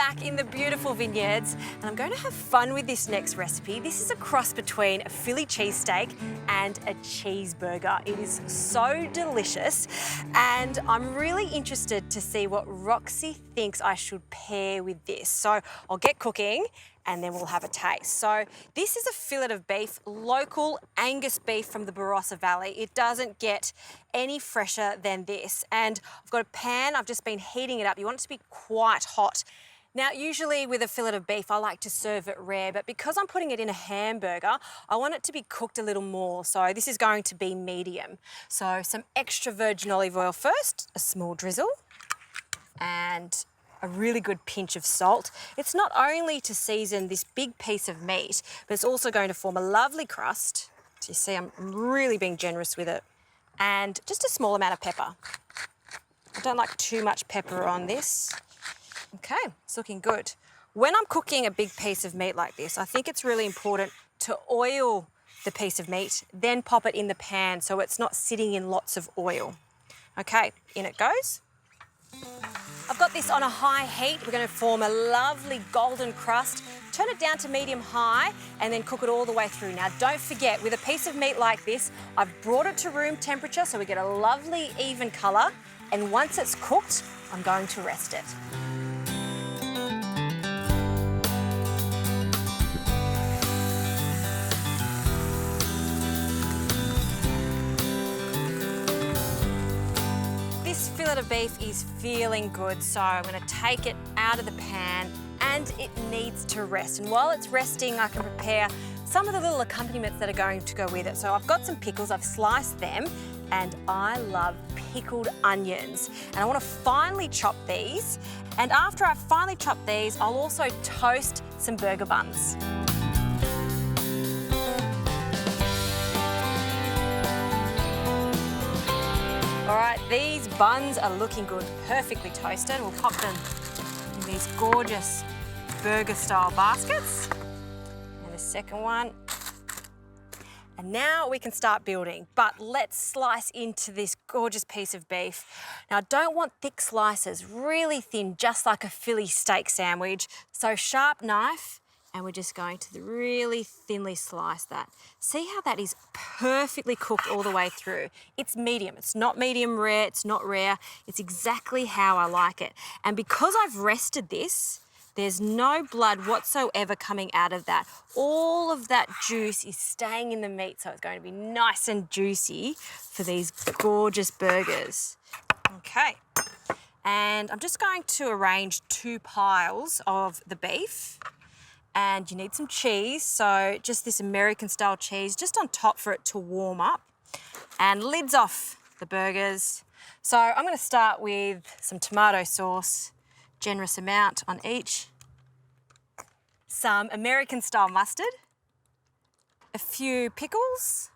back in the beautiful vineyards and I'm going to have fun with this next recipe. This is a cross between a Philly cheesesteak and a cheeseburger. It is so delicious and I'm really interested to see what Roxy thinks I should pair with this. So I'll get cooking and then we'll have a taste. So this is a fillet of beef, local Angus beef from the Barossa Valley. It doesn't get any fresher than this. And I've got a pan, I've just been heating it up. You want it to be quite hot. Now, usually with a fillet of beef, I like to serve it rare, but because I'm putting it in a hamburger, I want it to be cooked a little more. So this is going to be medium. So some extra virgin olive oil first, a small drizzle, and a really good pinch of salt. It's not only to season this big piece of meat, but it's also going to form a lovely crust. So you see, I'm really being generous with it. And just a small amount of pepper. I don't like too much pepper on this. Okay, it's looking good. When I'm cooking a big piece of meat like this, I think it's really important to oil the piece of meat, then pop it in the pan so it's not sitting in lots of oil. Okay, in it goes. I've got this on a high heat. We're going to form a lovely golden crust. Turn it down to medium-high and then cook it all the way through. Now, don't forget, with a piece of meat like this, I've brought it to room temperature so we get a lovely even colour. And once it's cooked, I'm going to rest it. This fillet of beef is feeling good, so I'm going to take it out of the pan and it needs to rest. And while it's resting, I can prepare some of the little accompaniments that are going to go with it. So I've got some pickles, I've sliced them, and I love pickled onions. And I want to finely chop these. And after I've finely chopped these, I'll also toast some burger buns. All right, these buns are looking good, perfectly toasted. We'll pop them in these gorgeous burger-style baskets. And the second one. And now we can start building, but let's slice into this gorgeous piece of beef. Now, I don't want thick slices, really thin, just like a Philly steak sandwich. So sharp knife, and we're just going to really thinly slice that. See how that is perfectly cooked all the way through? It's medium, it's not medium rare, it's not rare. It's exactly how I like it. And because I've rested this, there's no blood whatsoever coming out of that. All of that juice is staying in the meat, so it's going to be nice and juicy for these gorgeous burgers. Okay, and I'm just going to arrange 2 piles of the beef. And you need some cheese, so just this American-style cheese just on top for it to warm up. And lids off the burgers. So I'm going to start with some tomato sauce, generous amount on each. Some American-style mustard, a few pickles,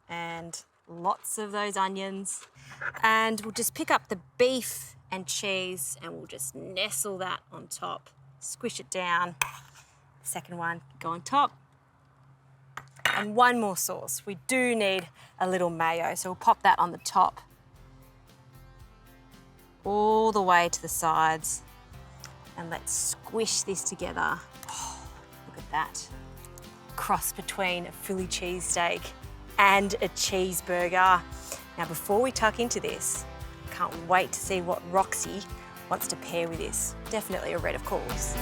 and lots of those onions. And we'll just pick up the beef and cheese and we'll just nestle that on top. Squish it down. Second one, go on top. And one more sauce. We do need a little mayo, so we'll pop that on the top. All the way to the sides. And let's squish this together. Oh, look at that. Cross between a Philly cheesesteak and a cheeseburger. Now, before we tuck into this, I can't wait to see what Roxy wants to pair with this. Definitely a red, of course.